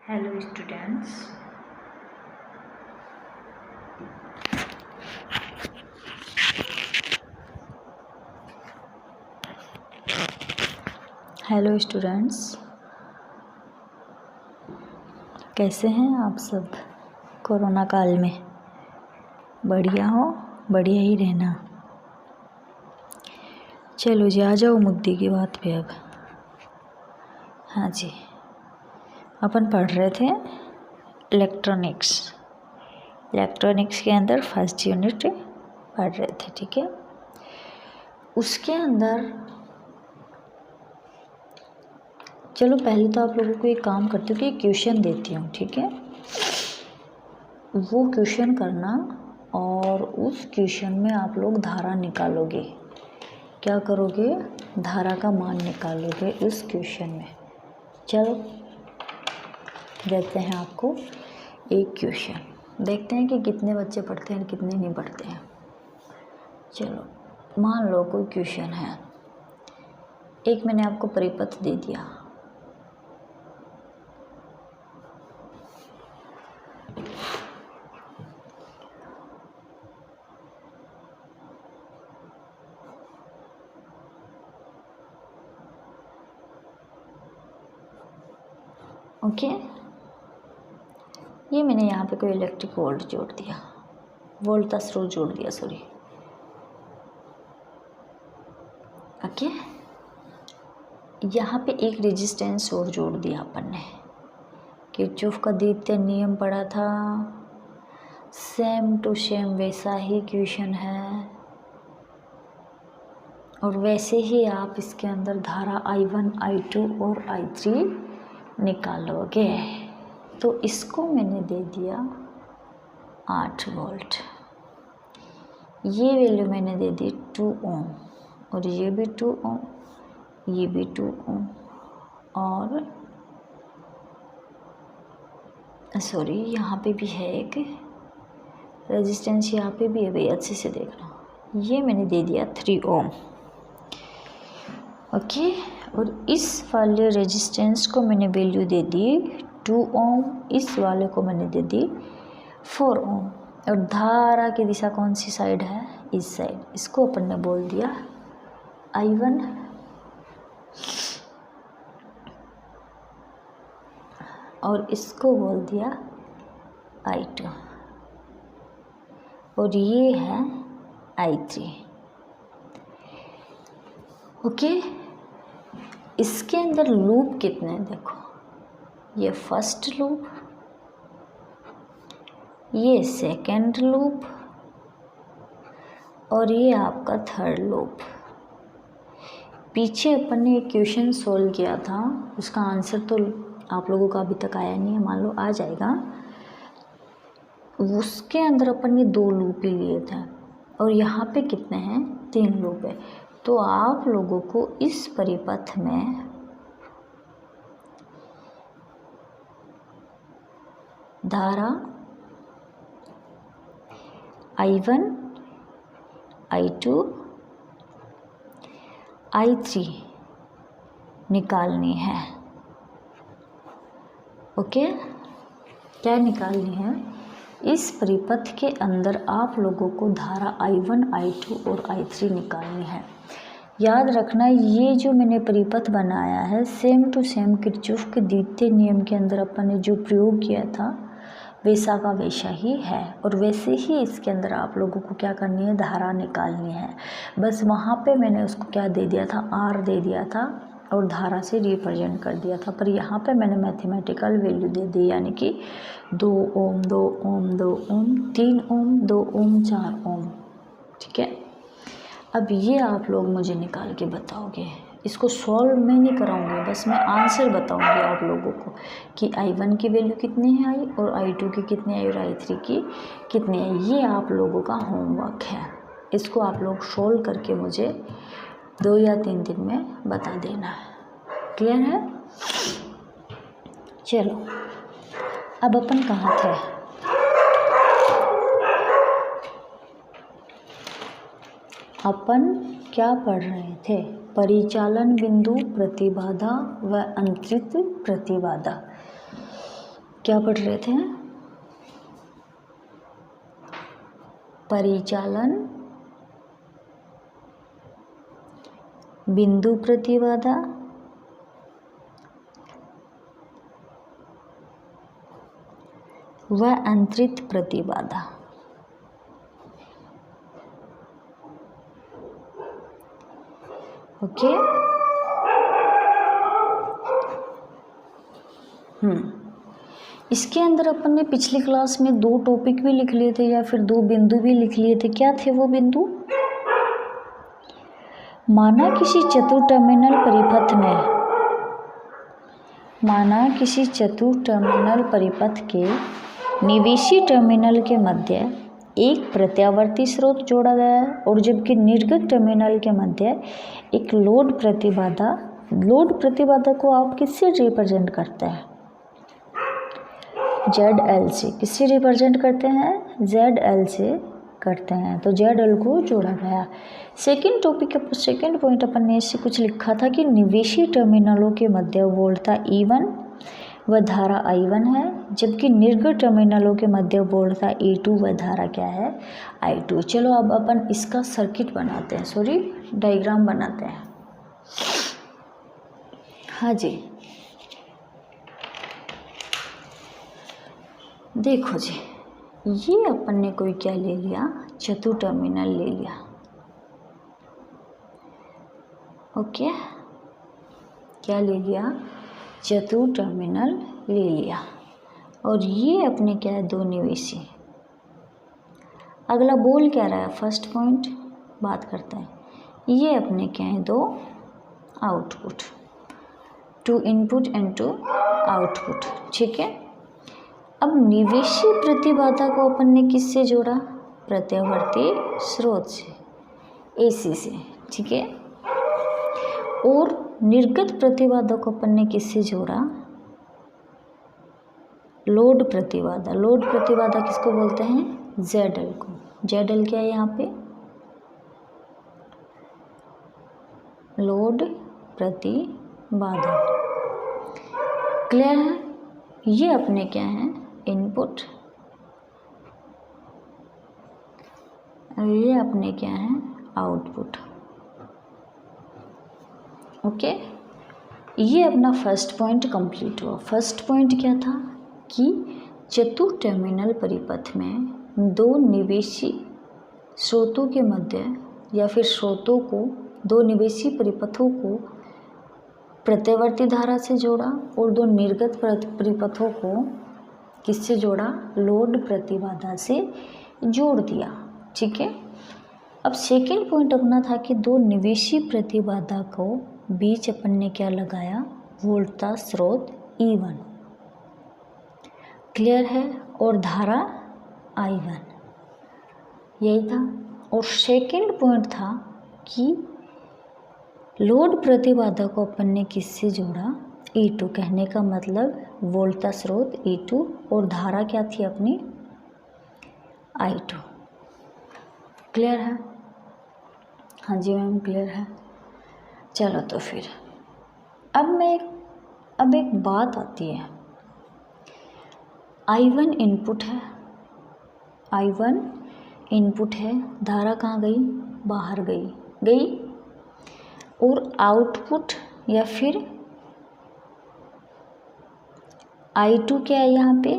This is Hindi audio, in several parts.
Hello students. हेलो स्टूडेंट्स, कैसे हैं आप सब कोरोना काल में? बढ़िया हो, बढ़िया ही रहना। चलो जी, आ जाओ मुद्दे की बात पे अब। हाँ जी, अपन पढ़ रहे थे इलेक्ट्रॉनिक्स के अंदर फर्स्ट यूनिट पढ़ रहे थे, ठीक है। उसके अंदर चलो पहले तो आप लोगों को एक काम करती हूँ कि क्वेश्चन देती हूँ, ठीक है। वो क्वेश्चन करना और उस क्वेश्चन में आप लोग धारा निकालोगे। क्या करोगे? धारा का मान निकालोगे उस क्वेश्चन में। चलो देते हैं आपको एक क्वेश्चन, देखते हैं कि कितने बच्चे पढ़ते हैं कितने नहीं पढ़ते हैं। चलो मान लो कोई क्वेश्चन है, एक मैंने आपको परिपथ दे दिया। ओके, ये मैंने यहाँ पे कोई इलेक्ट्रिक वोल्ट जोड़ दिया, वोल्ट का स्रोत जोड़ दिया, सॉरी। ओके, यहाँ पे एक रेजिस्टेंस और जोड़ दिया अपन ने। किरचॉफ का द्वितीय नियम पढ़ा था, सेम टू सेम वैसा ही क्वेश्चन है और वैसे ही आप इसके अंदर धारा I1, I2 और I3 निकालोगे। तो इसको मैंने दे दिया 8 वोल्ट, ये वैल्यू मैंने दे दी 2 ओम और ये भी 2 ओम, ये भी 2 ओम और सॉरी यहाँ पे भी है एक रेजिस्टेंस, यहाँ पे भी है भाई, अच्छे से देखना। ये मैंने दे दिया 3 ओम। ओके, और इस वाले रेजिस्टेंस को मैंने वैल्यू दे दी 2 ओम, इस वाले को मैंने दे दी 4 ओम। और धारा की दिशा कौन सी साइड है? इस साइड। इसको अपन ने बोल दिया I1 और इसको बोल दिया I2 और ये है I3। ओके, इसके अंदर लूप कितने हैं देखो, ये फर्स्ट लूप, ये सेकंड लूप और ये आपका थर्ड लूप। पीछे अपन ने एक क्वेश्चन सोल्व किया था, उसका आंसर तो आप लोगों का अभी तक आया नहीं है, मान लो आ जाएगा। उसके अंदर अपन ने 2 लूप ही लिए थे और यहाँ पे कितने हैं? 3 लूप है। तो आप लोगों को इस परिपथ में धारा I1, I2, I3 निकालनी है। ओके, क्या निकालनी है? इस परिपथ के अंदर आप लोगों को धारा I1, I2 और I3 निकालनी है। याद रखना, ये जो मैंने परिपथ बनाया है सेम टू सेम किरचॉफ के द्वितीय नियम के अंदर अपन ने जो प्रयोग किया था वैसा का वैसा ही है और वैसे ही इसके अंदर आप लोगों को क्या करनी है? धारा निकालनी है। बस वहाँ पे मैंने उसको क्या दे दिया था? R दे दिया था और धारा से रिप्रेजेंट कर दिया था, पर यहाँ पे मैंने मैथमेटिकल वैल्यू दे दी, यानी कि 2 ओम, 2 ओम, 2 ओम, 3 ओम, 2 ओम, 4 ओम। ठीक है, अब ये आप लोग मुझे निकाल के बताओगे। इसको सॉल्व मैं नहीं कराऊंगी, बस मैं आंसर बताऊंगी आप लोगों को कि I1 की वैल्यू कितनी है आई और I2 की कितनी आई और I3 की कितनी है। ये आप लोगों का होमवर्क है, इसको आप लोग सॉल्व करके मुझे 2 या 3 दिन में बता देना है। क्लियर है? चलो, अब अपन कहाँ थे? अपन क्या पढ़ रहे थे? परिचालन बिंदु प्रतिबाधा व अंतरित प्रतिबाधा। क्या पढ़ रहे थे? परिचालन, बिंदु प्रतिबाधा, व अंतरित प्रतिबाधा। ओके। इसके अंदर अपन ने पिछली क्लास में 2 टॉपिक भी लिख लिए थे या फिर 2 बिंदु भी लिख लिए थे। क्या थे वो बिंदु? माना किसी चतुर टर्मिनल परिपथ के निवेशी टर्मिनल के मध्य एक प्रत्यावर्ती स्रोत जोड़ा गया है और जबकि निर्गत टर्मिनल के मध्य एक लोड प्रतिबाधा को आप किससे रिप्रेजेंट करते हैं? ZL से। किससे रिप्रेजेंट करते हैं? ZL से करते हैं। तो ZL को जोड़ा गया। सेकेंड पॉइंट अपन ने इससे कुछ लिखा था कि निवेशी टर्मिनलों के मध्य वोल्टता E1 व धारा I1 है, जबकि निर्गत टर्मिनलों के मध्य वोल्टता E2 व धारा क्या है? I2। चलो अब अपन इसका सर्किट बनाते हैं, डायग्राम बनाते हैं। हाँ जी, देखो जी, ये अपन ने कोई क्या ले लिया? चतुर टर्मिनल ले लिया। ओके, क्या ले लिया? चतुर टर्मिनल ले लिया। और ये अपने क्या है? 2 निवेशी। अगला बोल क्या रहा है? फर्स्ट पॉइंट बात करते हैं। ये अपने क्या है? 2 आउटपुट, 2 इनपुट एंड 2 आउटपुट। ठीक है। अब निवेशी प्रतिबाधा को अपन ने किससे जोड़ा? प्रत्यावर्ती स्रोत से, AC से। ठीक है। और निर्गत प्रतिबाधा को अपन ने किससे जोड़ा? लोड प्रतिबाधा। लोड प्रतिबाधा किसको बोलते हैं? ZL को। ZL क्या है यहाँ पे? लोड प्रतिबाधा। क्लियर है? ये अपने क्या है? इनपुट। ये अपने क्या है? आउटपुट। ओके। ये अपना फर्स्ट पॉइंट कंप्लीट हुआ। फर्स्ट पॉइंट क्या था? कि चतुर टर्मिनल परिपथ में 2 निवेशी स्रोतों के मध्य या फिर स्रोतों को, 2 निवेशी परिपथों को प्रत्यावर्ती धारा से जोड़ा और 2 निर्गत परिपथों को किससे जोड़ा? लोड प्रतिबाधा से जोड़ दिया। ठीक है। अब सेकेंड पॉइंट अपना था कि 2 निवेशी प्रतिबाधा को बीच अपन ने क्या लगाया? वोल्टता स्रोत E1। क्लियर है? और धारा I1, यही था। और सेकेंड पॉइंट था कि लोड प्रतिबाधा को अपन ने किससे जोड़ा? E2। कहने का मतलब वोल्टता स्रोत E2 और धारा क्या थी अपनी? I2। क्लियर है? हाँ जी मैम, क्लियर है। चलो तो फिर अब एक बात आती है। I1 इनपुट है, I1 इनपुट है, धारा कहाँ गई? बाहर गई। और आउटपुट या फिर I2 क्या है यहाँ पे?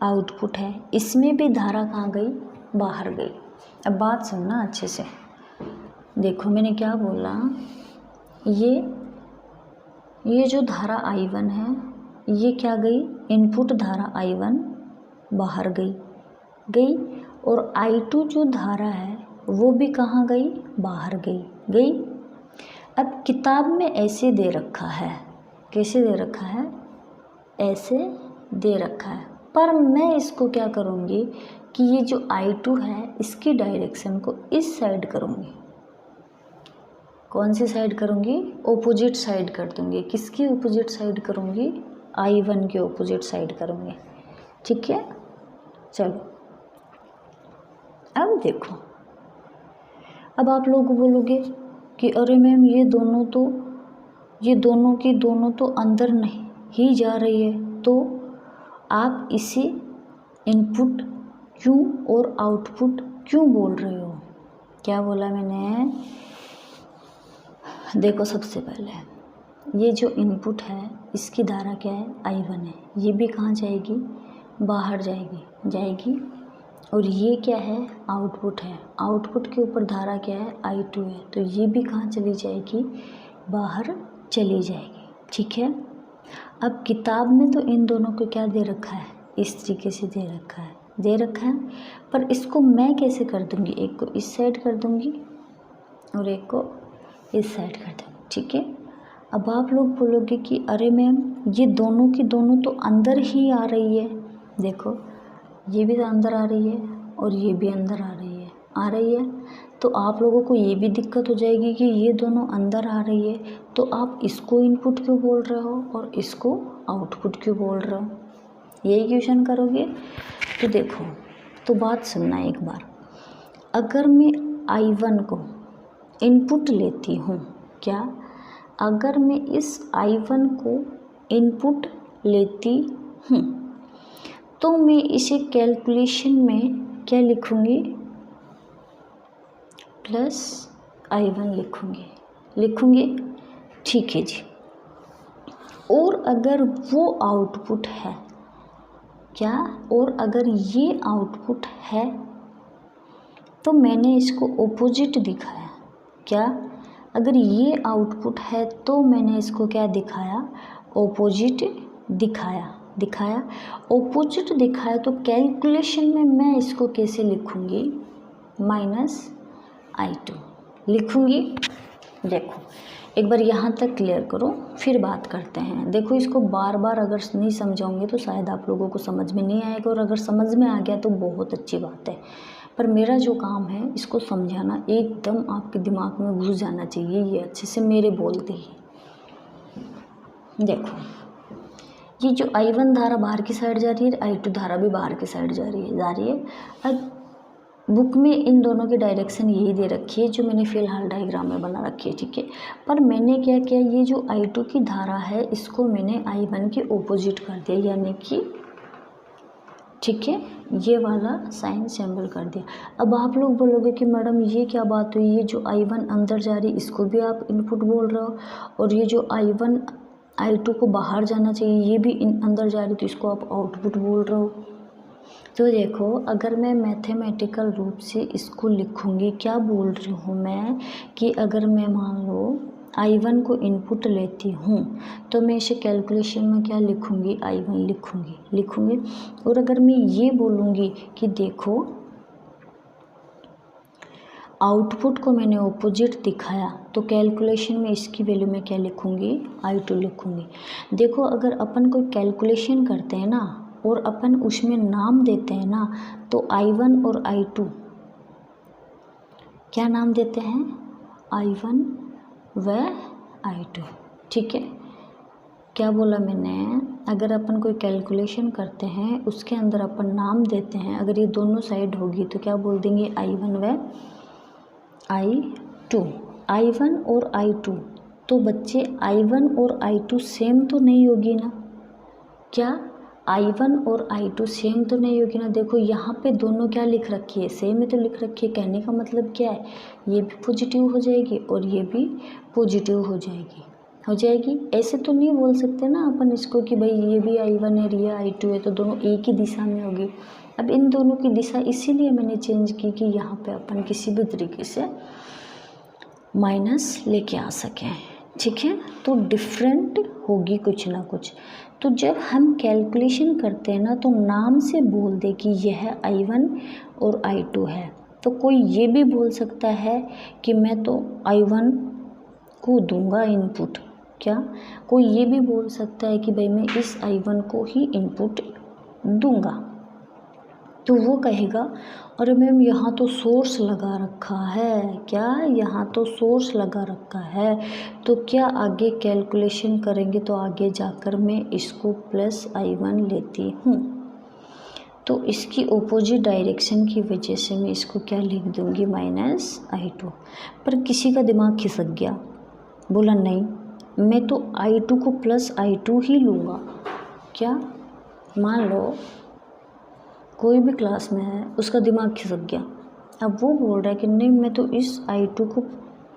आउटपुट है। इसमें भी धारा कहाँ गई? बाहर गई। अब बात सुनना अच्छे से। देखो मैंने क्या बोला, ये जो धारा I1 है, ये क्या गई? इनपुट धारा I1 बाहर गई। और I2 जो धारा है वो भी कहाँ गई? बाहर गई। अब किताब में ऐसे दे रखा है। कैसे दे रखा है? ऐसे दे रखा है। पर मैं इसको क्या करूँगी कि ये जो I2 है इसकी डायरेक्शन को इस साइड करूँगी। कौन सी साइड करूँगी? ऑपोजिट साइड कर दूँगी। किसकी ऑपोजिट साइड करूँगी? I1 की ऑपोजिट साइड करूँगी। ठीक है। चलो अब देखो, अब आप लोग बोलोगे कि अरे मैम ये दोनों की दोनों तो अंदर नहीं ही जा रही है, तो आप इसे इनपुट क्यों और आउटपुट क्यों बोल रहे हो? क्या बोला मैंने? देखो, सबसे पहले ये जो इनपुट है इसकी धारा क्या है? I1 है। ये भी कहाँ जाएगी? बाहर जाएगी। और ये क्या है? आउटपुट है। आउटपुट के ऊपर धारा क्या है? I2 है। तो ये भी कहाँ चली जाएगी? बाहर चली जाएगी। ठीक है। अब किताब में तो इन दोनों को क्या दे रखा है? इस तरीके से दे रखा है। पर इसको मैं कैसे कर दूँगी? एक को इस साइड कर दूँगी और एक को इस साइड कर दूँगी। ठीक है। अब आप लोग बोलोगे कि अरे मैम, ये दोनों की दोनों तो अंदर ही आ रही है। देखो, ये भी तो अंदर आ रही है और ये भी अंदर आ रही है। तो आप लोगों को ये भी दिक्कत हो जाएगी कि ये दोनों अंदर आ रही है, तो आप इसको इनपुट क्यों बोल रहे हो और इसको आउटपुट क्यों बोल रहे हो? यही क्वेश्चन करोगे। तो देखो, तो बात सुनना एक बार। अगर मैं I1 को इनपुट लेती हूँ, क्या? अगर मैं इस I1 को इनपुट लेती हूँ तो मैं इसे कैलकुलेशन में क्या लिखूँगी? प्लस I1 लिखूँगी। ठीक है जी। और अगर वो आउटपुट है, क्या? और अगर ये आउटपुट है तो मैंने इसको ऑपोजिट दिखाया। क्या? अगर ये आउटपुट है तो मैंने इसको क्या दिखाया? ऑपोजिट दिखाया। ऑपोजिट दिखाया तो कैलकुलेशन में मैं इसको कैसे लिखूँगी? -I2 लिखूँगी। देखो, एक बार यहाँ तक क्लियर करो, फिर बात करते हैं। देखो, इसको बार बार अगर नहीं समझाऊंगे तो शायद आप लोगों को समझ में नहीं आएगा, और अगर समझ में आ गया तो बहुत अच्छी बात है। पर मेरा जो काम है इसको समझाना, एकदम आपके दिमाग में घुस जाना चाहिए ये अच्छे से मेरे बोलते ही। देखो, ये जो I1 धारा बाहर की साइड जा रही है, I2 धारा भी बाहर की साइड जा रही है। अब बुक में इन दोनों की डायरेक्शन यही दे रखी है जो मैंने फ़िलहाल डायग्राम में बना रखी है। ठीक है। पर मैंने क्या किया, ये जो I2 की धारा है इसको मैंने I1 के ऑपोजिट कर दिया, यानी कि ठीक है, ये वाला साइन सिंबल कर दिया। अब आप लोग बोलोगे कि मैडम ये क्या बात हुई, ये जो I1 अंदर जा रही इसको भी आप इनपुट बोल रहे हो, और ये जो I1 I2 को बाहर जाना चाहिए ये भी अंदर जा रही तो इसको आप आउटपुट बोल रहे हो। तो देखो, अगर मैं मैथमेटिकल रूप से इसको लिखूँगी, क्या बोल रही हूँ मैं कि अगर मैं मान लो I1 को इनपुट लेती हूँ तो मैं इसे कैलकुलेशन में क्या लिखूँगी? I1 लिखूँगी। और अगर मैं ये बोलूँगी कि देखो, आउटपुट को मैंने ऑपोजिट दिखाया तो कैलकुलेशन में इसकी वैल्यू में क्या लिखूँगी? I2 लिखूँगी। देखो, अगर अपन कोई कैलकुलेशन करते हैं ना और अपन उसमें नाम देते हैं ना, तो I1 और I2 क्या नाम देते हैं? I1 व I2। ठीक है। क्या बोला मैंने? अगर अपन कोई कैलकुलेशन करते हैं उसके अंदर अपन नाम देते हैं, अगर ये दोनों साइड होगी तो क्या बोल देंगे? I1 व I2। I1 और I2, तो बच्चे I1 और I2 सेम तो नहीं होगी ना? क्या I1 और I2 सेम तो नहीं होगी ना? देखो, यहाँ पे दोनों क्या लिख रखी है? सेम ही तो लिख रखी है। कहने का मतलब क्या है? ये भी पॉजिटिव हो जाएगी और ये भी पॉजिटिव हो जाएगी। ऐसे तो नहीं बोल सकते ना अपन इसको कि भाई ये भी I1 है, ये I2 है, तो दोनों एक ही दिशा में होगी। अब इन दोनों की दिशा इसीलिए मैंने चेंज की कि यहाँ पे अपन किसी भी तरीके से माइनस लेके आ सकें। ठीक है। तो डिफरेंट होगी कुछ ना कुछ। तो जब हम कैलकुलेशन करते हैं ना तो नाम से बोल दे कि यह I1 और I2 है, तो कोई ये भी बोल सकता है कि मैं तो I1 को दूंगा इनपुट। क्या कोई ये भी बोल सकता है कि भाई मैं इस I1 को ही इनपुट दूंगा? तो वो कहेगा अरे मैम यहाँ तो सोर्स लगा रखा है। क्या? यहाँ तो सोर्स लगा रखा है, तो क्या आगे कैलकुलेशन करेंगे तो आगे जाकर मैं इसको प्लस I1 लेती हूँ, तो इसकी ऑपोजिट डायरेक्शन की वजह से मैं इसको क्या लिख दूँगी? -I2। पर किसी का दिमाग खिसक गया, बोला नहीं मैं तो I2 को प्लस I2 ही लूँगा। क्या? मान लो कोई भी क्लास में है, उसका दिमाग खिसक गया, अब वो बोल रहा है कि नहीं मैं तो इस I2 को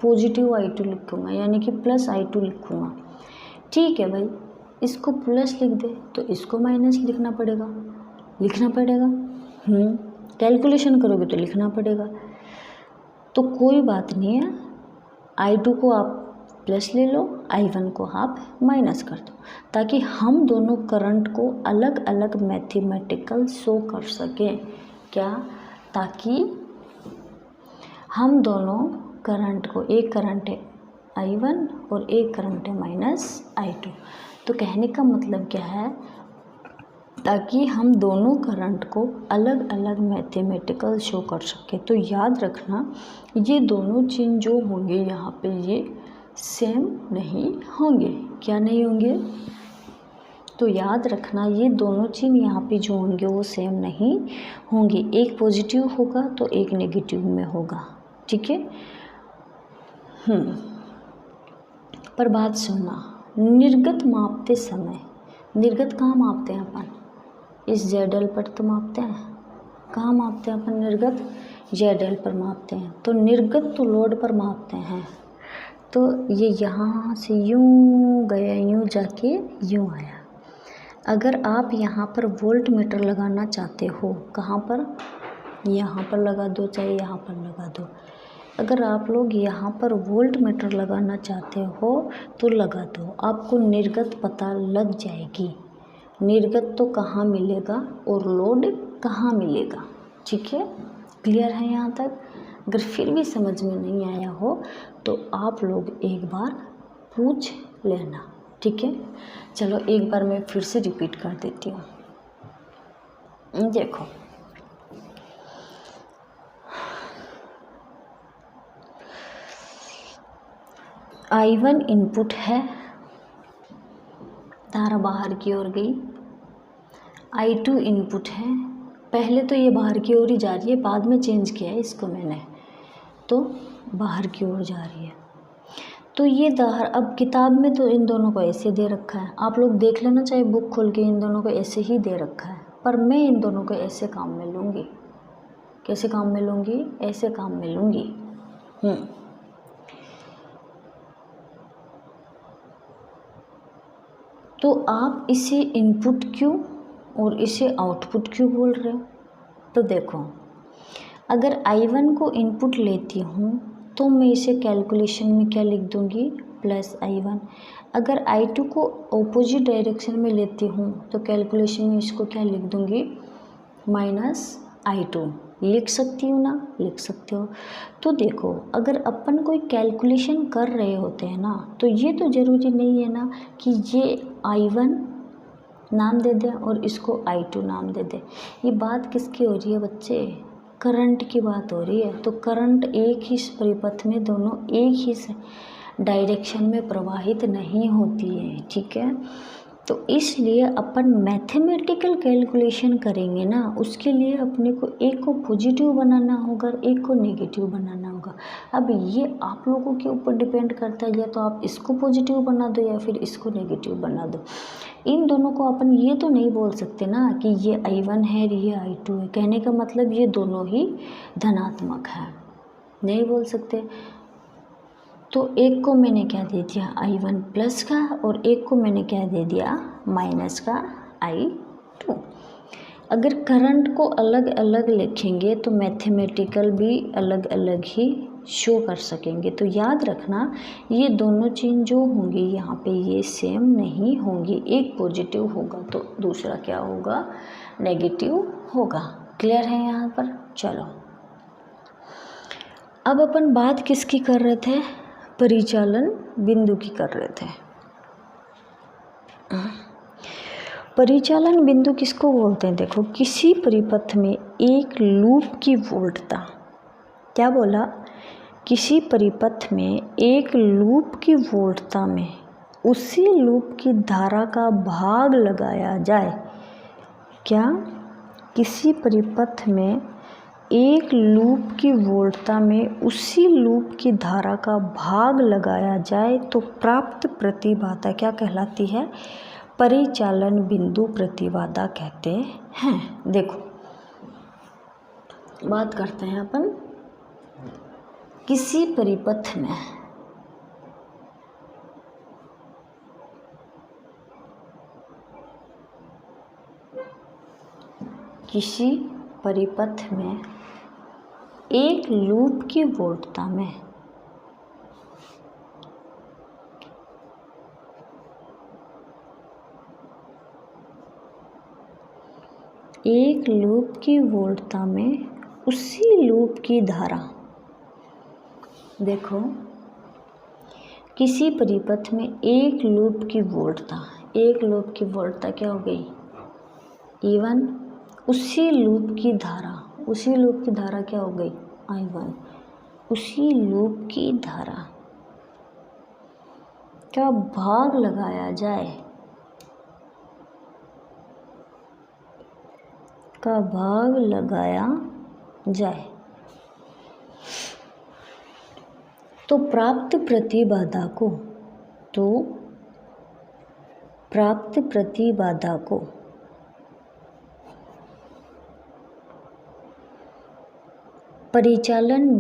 पॉजिटिव I2 लिखूँगा, यानी कि प्लस I2 लिखूँगा। ठीक है भाई, इसको प्लस लिख दे तो इसको माइनस लिखना पड़ेगा, कैलकुलेशन करोगे तो लिखना पड़ेगा। तो कोई बात नहीं है, I2 को आप प्लस ले लो, I1 को आप माइनस कर दो, ताकि हम दोनों करंट को अलग अलग मैथमेटिकल शो कर सकें। क्या? ताकि हम दोनों करंट को, एक करंट है I1 और एक करंट है माइनस I2। तो कहने का मतलब क्या है, ताकि हम दोनों करंट को अलग अलग मैथमेटिकल शो कर सके। तो याद रखना, ये दोनों चिन्ह जो होंगे यहाँ पे ये सेम नहीं होंगे। क्या नहीं होंगे? तो याद रखना, ये दोनों चिन्ह यहाँ पे जो होंगे वो सेम नहीं होंगे। एक पॉजिटिव होगा तो एक नेगेटिव में होगा। ठीक है। पर बात सुनना, निर्गत मापते समय, निर्गत कहाँ मापते हैं अपन? इस ZL पर तो मापते हैं। कहाँ मापते हैं अपन निर्गत? ZL पर मापते हैं। तो निर्गत तो लोड पर मापते हैं। तो ये यहाँ से यूँ गया, यूँ जाके यूँ आया। अगर आप यहाँ पर वोल्ट मीटर लगाना चाहते हो, कहाँ पर? यहाँ पर लगा दो, चाहे यहाँ पर लगा दो। अगर आप लोग यहाँ पर वोल्ट मीटर लगाना चाहते हो तो लगा दो, आपको निर्गत पता लग जाएगी। निर्गत तो कहाँ मिलेगा और लोड कहाँ मिलेगा। ठीक है, क्लियर है यहाँ तक? अगर फिर भी समझ में नहीं आया हो तो आप लोग एक बार पूछ लेना। ठीक है, चलो एक बार मैं फिर से रिपीट कर देती हूँ। देखो, I1 इनपुट है, धारा बाहर की ओर गई। I2 इनपुट है, पहले तो ये बाहर की ओर ही जा रही है, बाद में चेंज किया है इसको मैंने, तो बाहर की ओर जा रही है। तो ये धारा, अब किताब में तो इन दोनों को ऐसे दे रखा है, आप लोग देख लेना चाहे बुक खोल के, इन दोनों को ऐसे ही दे रखा है, पर मैं इन दोनों को ऐसे काम में लूँगी। कैसे काम में लूँगी? ऐसे काम में लूँगी। तो आप इसे इनपुट क्यों और इसे आउटपुट क्यों बोल रहे हो? तो देखो, अगर I1 को इनपुट लेती हूँ तो मैं इसे कैलकुलेशन में क्या लिख दूँगी? Plus I1। अगर I2 को ऑपोजिट डायरेक्शन में लेती हूँ तो कैलकुलेशन में इसको क्या लिख दूँगी? Minus I2। लिख सकती हूँ ना? लिख सकते हो। तो देखो, अगर अपन कोई कैलकुलेशन कर रहे होते हैं ना, तो ये तो ज़रूरी नहीं है ना कि ये I1 नाम दे दें और इसको I2 नाम दे दें। ये बात किसकी हो रही है बच्चे? करंट की बात हो रही है। तो करंट एक ही परिपथ में, दोनों एक ही डायरेक्शन में प्रवाहित नहीं होती है। ठीक है, तो इसलिए अपन मैथमेटिकल कैलकुलेशन करेंगे ना, उसके लिए अपने को एक को पॉजिटिव बनाना होगा और एक को नेगेटिव बनाना होगा। अब ये आप लोगों के ऊपर डिपेंड करता है, या तो आप इसको पॉजिटिव बना दो या फिर इसको नेगेटिव बना दो। इन दोनों को अपन ये तो नहीं बोल सकते ना कि ये I1 है और ये I2 है। कहने का मतलब ये दोनों ही धनात्मक है, नहीं बोल सकते। तो एक को मैंने क्या दे दिया? I1 प्लस का, और एक को मैंने क्या दे दिया? माइनस का I2। अगर करंट को अलग अलग लिखेंगे तो मैथमेटिकल भी अलग अलग ही शो कर सकेंगे। तो याद रखना, ये दोनों चिन्ह जो होंगे यहाँ पे ये सेम नहीं होंगे। एक पॉजिटिव होगा तो दूसरा क्या होगा? नेगेटिव होगा। क्लियर है यहाँ पर? चलो, अब अपन बात किसकी कर रहे थे? परिचालन बिंदु की कर रहे थे। परिचालन बिंदु किसको बोलते हैं? देखो, किसी परिपथ में एक लूप की वोल्टता, क्या बोला? किसी परिपथ में एक लूप की वोल्टता में उसी लूप की धारा का भाग लगाया जाए। क्या? किसी परिपथ में एक लूप की वोल्टता में उसी लूप की धारा का भाग लगाया जाए तो प्राप्त प्रतिबाधा क्या कहलाती है? परिचालन बिंदु प्रतिबाधा कहते हैं। देखो बात करते हैं अपन किसी परिपथ में एक लूप की वोल्टता में उसी लूप की धारा, देखो किसी परिपथ में एक लूप की वोल्टता क्या हो गई E1, उसी लूप की धारा क्या हो गई I1, उसी लूप की धारा का भाग लगाया जाए तो प्राप्त प्रतिबाधा को परिचालन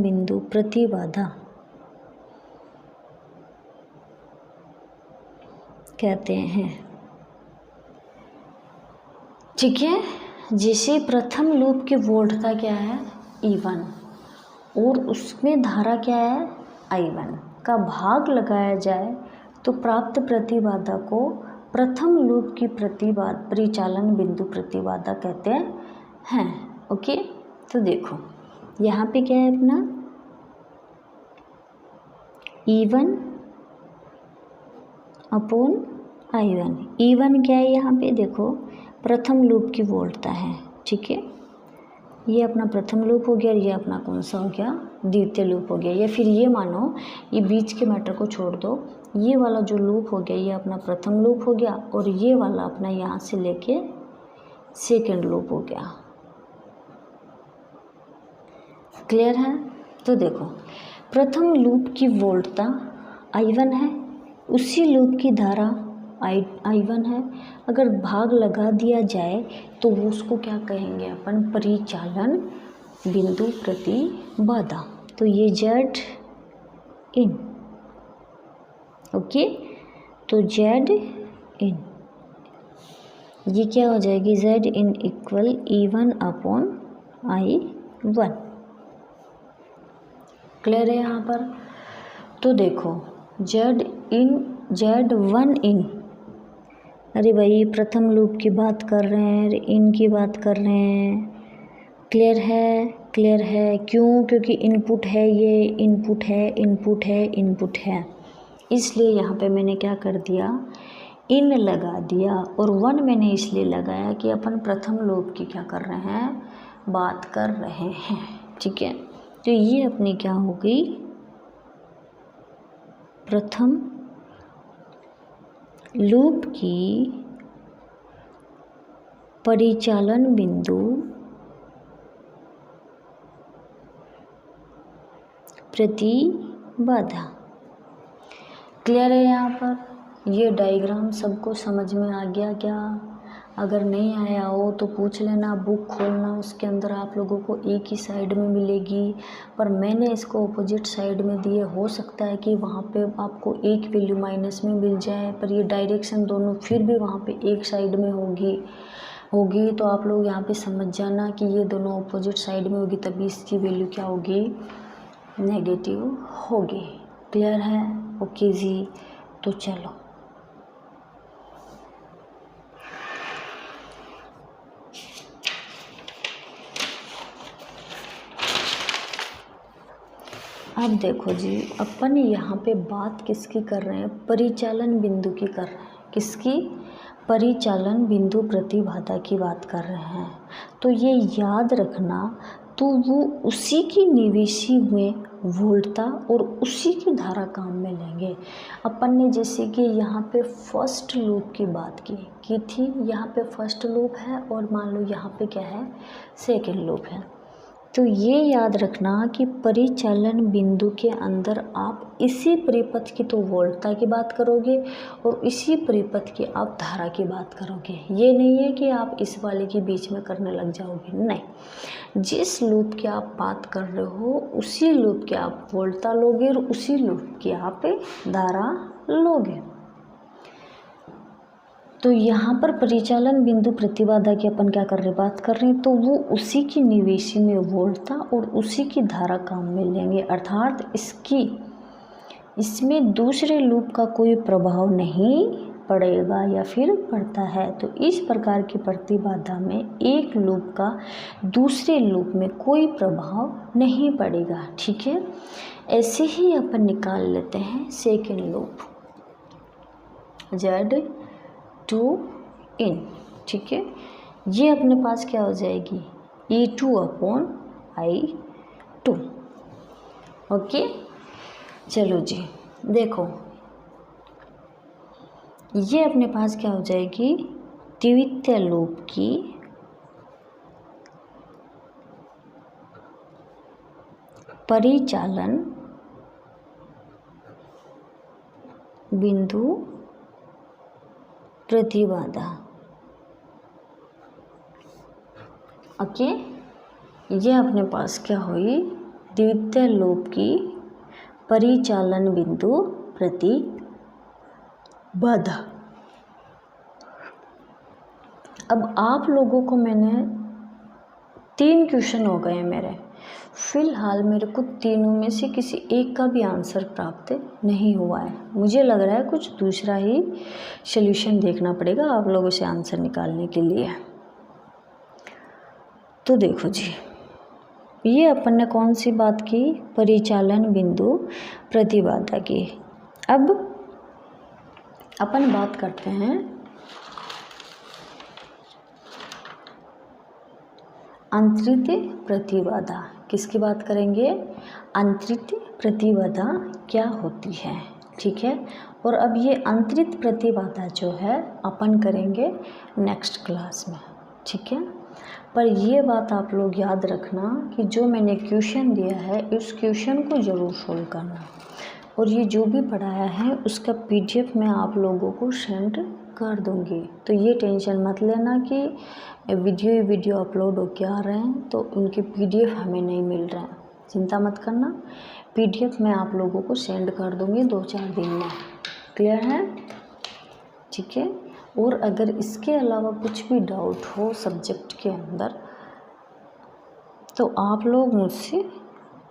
बिंदु प्रतिबाधा कहते हैं। ठीक है, जैसे प्रथम लूप की वोल्टता क्या है E1 और उसमें धारा क्या है I1 का भाग लगाया जाए तो प्राप्त प्रतिबाधा को प्रथम लूप की परिचालन बिंदु प्रतिबाधा कहते हैं। ओके, तो देखो यहाँ पे क्या है अपना E1 अपॉन I1। E1 क्या है यहाँ पे देखो प्रथम लूप की वोल्टता है। ठीक है, ये अपना प्रथम लूप हो गया, ये अपना कौन सा हो गया द्वितीय लूप हो गया। या फिर ये मानो ये बीच के मैटर को छोड़ दो, ये वाला जो लूप हो गया ये अपना प्रथम लूप हो गया और ये वाला अपना यहाँ से लेके सेकंड लूप हो गया। क्लियर है? तो देखो प्रथम लूप की वोल्टता I1 है, उसी लूप की धारा I1 है। अगर भाग लगा दिया जाए तो वो उसको क्या कहेंगे अपन परिचालन बिंदु प्रतिबाधा। तो ये Z इन, ओके, तो Z इन ये क्या हो जाएगी Z in equal E1 upon I1। Clear है यहाँ पर? तो देखो Z1 इन, अरे भाई प्रथम लूप की बात कर रहे हैं, इन की बात कर रहे हैं। क्लियर है? क्लियर है। क्यों? क्योंकि इनपुट है, ये इनपुट है, इसलिए यहाँ पे मैंने क्या कर दिया इन लगा दिया। और 1 मैंने इसलिए लगाया कि अपन प्रथम लूप की क्या कर रहे हैं बात कर रहे हैं। ठीक है, तो ये अपनी क्या हो गई प्रथम लूप की परिचालन बिंदु प्रतिबाधा। क्लियर है यहाँ पर? ये डायग्राम सबको समझ में आ गया क्या? अगर नहीं आया हो तो पूछ लेना, बुक खोलना, उसके अंदर आप लोगों को एक ही साइड में मिलेगी, पर मैंने इसको अपोजिट साइड में दिए। हो सकता है कि वहाँ पे आपको एक वैल्यू माइनस में मिल जाए, पर ये डायरेक्शन दोनों फिर भी वहाँ पे एक साइड में होगी। तो आप लोग यहाँ पे समझ जाना कि ये दोनों अपोजिट साइड में होगी, तभी इसकी वैल्यू क्या होगी नेगेटिव होगी। क्लियर है? ओके जी, तो चलो अब देखो जी, अपन यहाँ पे बात किसकी कर रहे हैं परिचालन बिंदु की कर रहे हैं। किसकी? परिचालन बिंदु प्रतिबाधा की बात कर रहे हैं। तो ये याद रखना, तो वो उसी की निवेशी में वोल्टता और उसी की धारा काम में लेंगे। अपन ने जैसे कि यहाँ पे फर्स्ट लूप की बात की थी, यहाँ पे फर्स्ट लूप है और मान लो यहाँ पे क्या है सेकंड लूप है। तो ये याद रखना कि परिचालन बिंदु के अंदर आप इसी परिपथ की तो वोल्टता की बात करोगे और इसी परिपथ की आप धारा की बात करोगे। ये नहीं है कि आप इस वाले के बीच में करने लग जाओगे, नहीं। जिस लूप की आप बात कर रहे हो उसी लूप की आप वोल्टता लोगे और उसी लूप की आप धारा लोगे। तो यहाँ पर परिचालन बिंदु प्रतिबाधा की अपन क्या कर रहे बात कर रहे हैं, तो वो उसी की निवेशी में वोल्टता और उसी की धारा काम में लेंगे, अर्थात इसमें दूसरे लूप का कोई प्रभाव नहीं पड़ेगा या फिर पड़ता है। तो इस प्रकार की प्रतिबाधा में एक लूप का दूसरे लूप में कोई प्रभाव नहीं पड़ेगा, ठीक है। ऐसे ही अपन निकाल लेते हैं सेकेंड लूप Z2 इन, ठीक है। ये अपने पास क्या हो जाएगी E2/I2। ओके, चलो जी देखो, ये अपने पास क्या हो जाएगी द्वितीय लूप की परिचालन बिंदु प्रतिबाधा। ओके, ये अपने पास क्या हुई द्वितीय लूप की परिचालन बिंदु प्रतिबाधा। अब आप लोगों को मैंने 3 क्वेश्चन हो गए मेरे, फ़िलहाल मेरे को तीनों में से किसी एक का भी आंसर प्राप्त नहीं हुआ है। मुझे लग रहा है कुछ दूसरा ही सॉल्यूशन देखना पड़ेगा आप लोगों से आंसर निकालने के लिए। तो देखो जी, ये अपन ने कौन सी बात की, परिचालन बिंदु प्रतिबाधा की। अब अपन बात करते हैं अंतरित प्रतिबाधा। किसकी बात करेंगे, अंतरित प्रतिबाधा क्या होती है, ठीक है। और अब ये अंतरित प्रतिबाधा जो है अपन करेंगे नेक्स्ट क्लास में, ठीक है। पर ये बात आप लोग याद रखना कि जो मैंने क्वेश्चन दिया है उस क्वेश्चन को ज़रूर सोल्व करना, और ये जो भी पढ़ाया है उसका PDF मैं आप लोगों को सेंड कर दूंगी। तो ये टेंशन मत लेना कि वीडियो अपलोड होके आ रहे हैं तो उनके PDF हमें नहीं मिल रहे हैं, चिंता मत करना। PDF मैं आप लोगों को सेंड कर दूंगी 2-4 दिन में, क्लियर है, ठीक है। और अगर इसके अलावा कुछ भी डाउट हो सब्जेक्ट के अंदर तो आप लोग मुझसे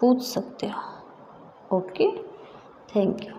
पूछ सकते हो। Okay, thank you.